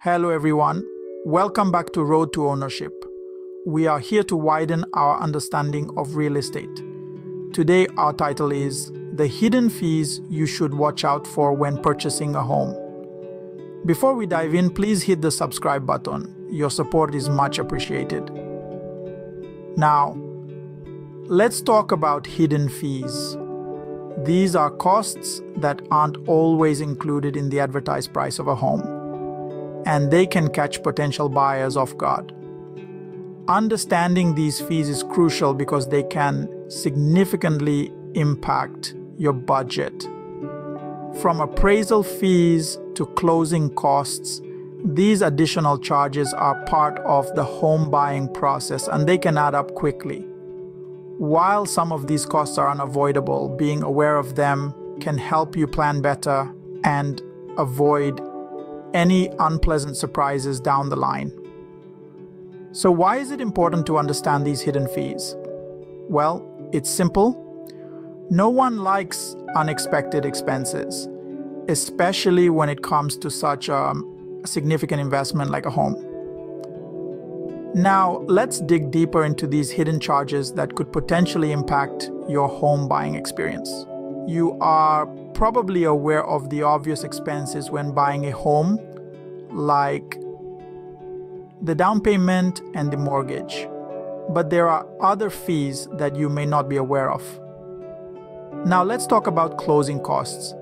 Hello everyone, welcome back to Road to Ownership. We are here to widen our understanding of real estate. Today our title is The Hidden Fees You Should Watch Out For When Purchasing a Home. Before we dive in, please hit the subscribe button. Your support is much appreciated. Now, let's talk about hidden fees. These are costs that aren't always included in the advertised price of a home, and they can catch potential buyers off guard. Understanding these fees is crucial because they can significantly impact your budget. From appraisal fees to closing costs, these additional charges are part of the home buying process and they can add up quickly. While some of these costs are unavoidable, being aware of them can help you plan better and avoid any unpleasant surprises down the line. So why is it important to understand these hidden fees? Well, it's simple. No one likes unexpected expenses, especially when it comes to such a significant investment like a home. Now, let's dig deeper into these hidden charges that could potentially impact your home buying experience. You are probably aware of the obvious expenses when buying a home, like the down payment and the mortgage. But there are other fees that you may not be aware of. Now let's talk about closing costs.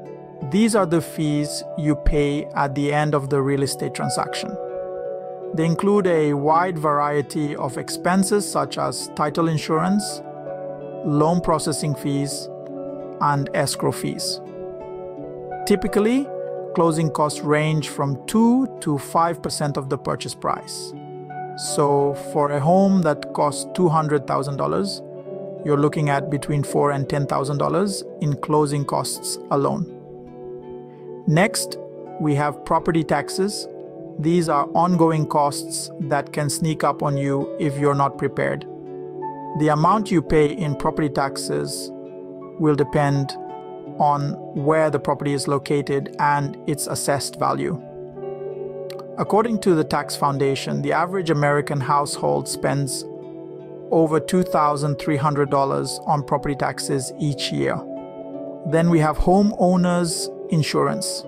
These are the fees you pay at the end of the real estate transaction. They include a wide variety of expenses such as title insurance, loan processing fees, and escrow fees. Typically, closing costs range from 2 to 5% of the purchase price. So for a home that costs $200,000, you're looking at between $4,000 and $10,000 in closing costs alone. Next, we have property taxes. These are ongoing costs that can sneak up on you if you're not prepared. The amount you pay in property taxes will depend on where the property is located and its assessed value. According to the Tax Foundation, the average American household spends over $2,300 on property taxes each year. Then we have homeowners insurance.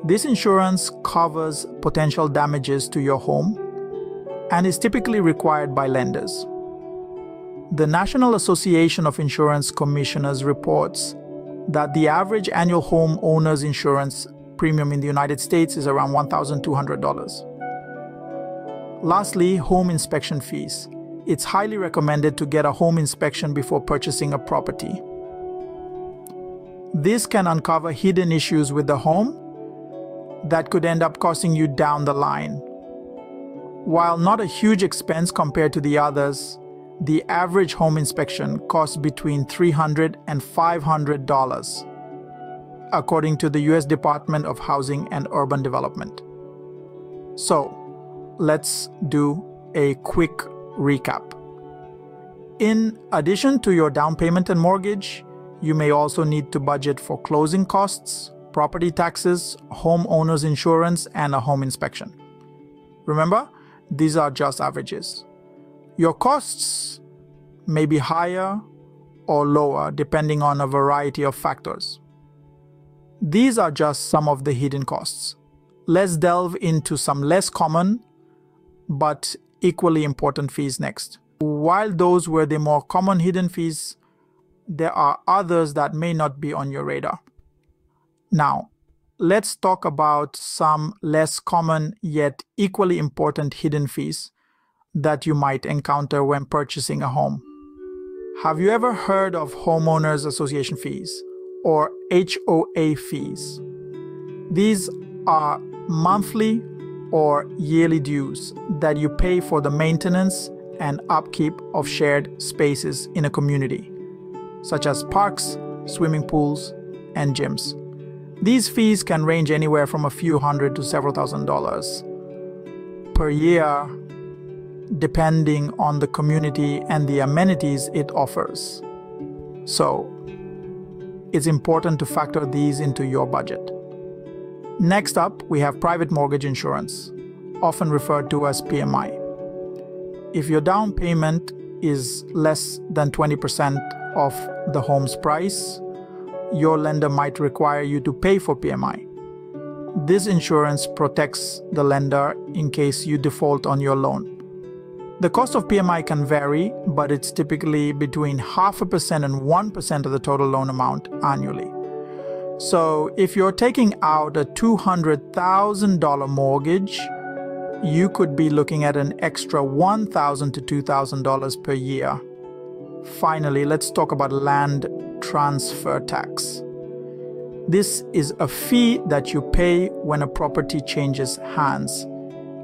This insurance covers potential damages to your home and is typically required by lenders. The National Association of Insurance Commissioners reports that the average annual homeowners insurance premium in the United States is around $1,200. Lastly, home inspection fees. It's highly recommended to get a home inspection before purchasing a property. This can uncover hidden issues with the home that could end up costing you down the line. While not a huge expense compared to the others, the average home inspection costs between $300 and $500, according to the U.S. Department of Housing and Urban Development. So, let's do a quick recap. In addition to your down payment and mortgage, you may also need to budget for closing costs, property taxes, homeowners insurance, and a home inspection. Remember, these are just averages. Your costs may be higher or lower depending on a variety of factors. These are just some of the hidden costs. Let's delve into some less common but equally important fees next. While those were the more common hidden fees, there are others that may not be on your radar. Now, let's talk about some less common yet equally important hidden fees that you might encounter when purchasing a home. Have you ever heard of homeowners association fees or HOA fees? These are monthly or yearly dues that you pay for the maintenance and upkeep of shared spaces in a community, such as parks, swimming pools, and gyms. These fees can range anywhere from a few hundred to several $1,000s per year, depending on the community and the amenities it offers. So, it's important to factor these into your budget. Next up, we have private mortgage insurance, often referred to as PMI. If your down payment is less than 20% of the home's price, your lender might require you to pay for PMI. This insurance protects the lender in case you default on your loan. The cost of PMI can vary, but it's typically between 0.5% and 1% of the total loan amount annually. So if you're taking out a $200,000 mortgage, you could be looking at an extra $1,000 to $2,000 per year. Finally, let's talk about land transfer tax. This is a fee that you pay when a property changes hands,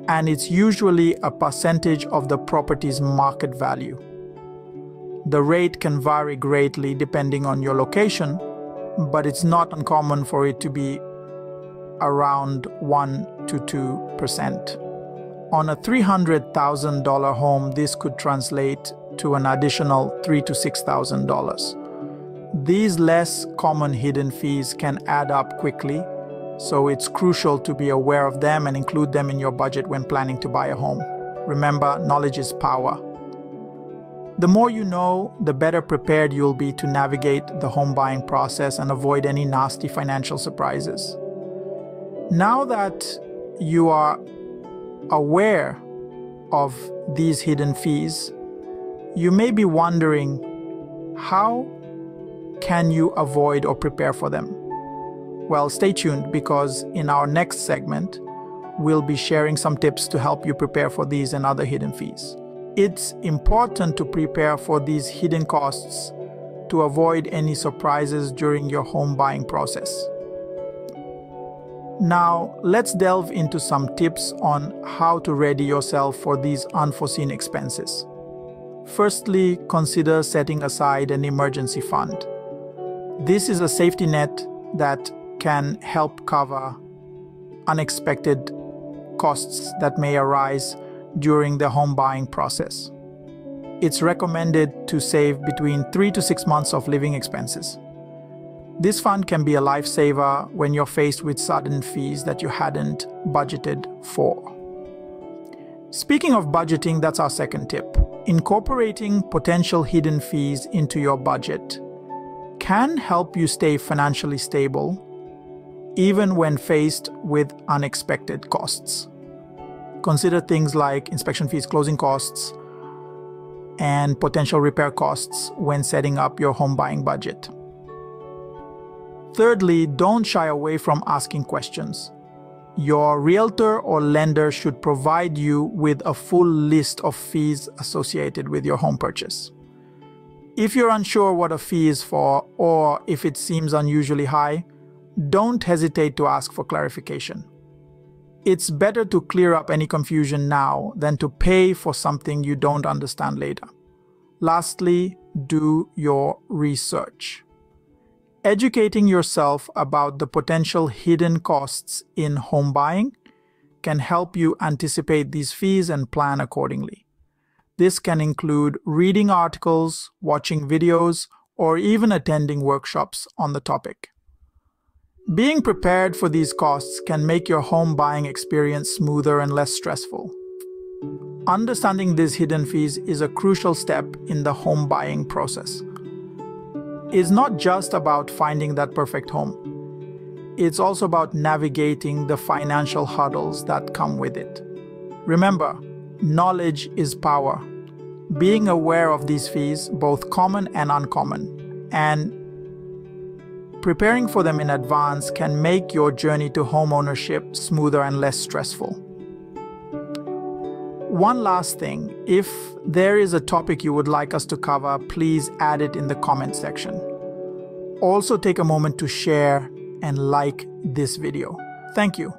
and it's usually a percentage of the property's market value. The rate can vary greatly depending on your location, but it's not uncommon for it to be around 1 to 2%. On a $300,000 home, this could translate to an additional $3,000 to $6,000. These less common hidden fees can add up quickly, so it's crucial to be aware of them and include them in your budget when planning to buy a home. Remember, knowledge is power. The more you know, the better prepared you'll be to navigate the home buying process and avoid any nasty financial surprises. Now that you are aware of these hidden fees, you may be wondering, how can you avoid or prepare for them? Well, stay tuned, because in our next segment, we'll be sharing some tips to help you prepare for these and other hidden fees. It's important to prepare for these hidden costs to avoid any surprises during your home buying process. Now, let's delve into some tips on how to ready yourself for these unforeseen expenses. Firstly, consider setting aside an emergency fund. This is a safety net that can help cover unexpected costs that may arise during the home buying process. It's recommended to save between 3 to 6 months of living expenses. This fund can be a lifesaver when you're faced with sudden fees that you hadn't budgeted for. Speaking of budgeting, that's our second tip. Incorporating potential hidden fees into your budget can help you stay financially stable even when faced with unexpected costs. Consider things like inspection fees, closing costs, and potential repair costs when setting up your home buying budget. Thirdly, don't shy away from asking questions. Your realtor or lender should provide you with a full list of fees associated with your home purchase. If you're unsure what a fee is for, or if it seems unusually high, don't hesitate to ask for clarification. It's better to clear up any confusion now than to pay for something you don't understand later. Lastly, do your research. Educating yourself about the potential hidden costs in home buying can help you anticipate these fees and plan accordingly. This can include reading articles, watching videos, or even attending workshops on the topic. Being prepared for these costs can make your home buying experience smoother and less stressful. Understanding these hidden fees is a crucial step in the home buying process. It's not just about finding that perfect home. It's also about navigating the financial hurdles that come with it. Remember, knowledge is power. Being aware of these fees, both common and uncommon, and preparing for them in advance can make your journey to home ownership smoother and less stressful. One last thing, if there is a topic you would like us to cover, please add it in the comment section. Also take a moment to share and like this video. Thank you.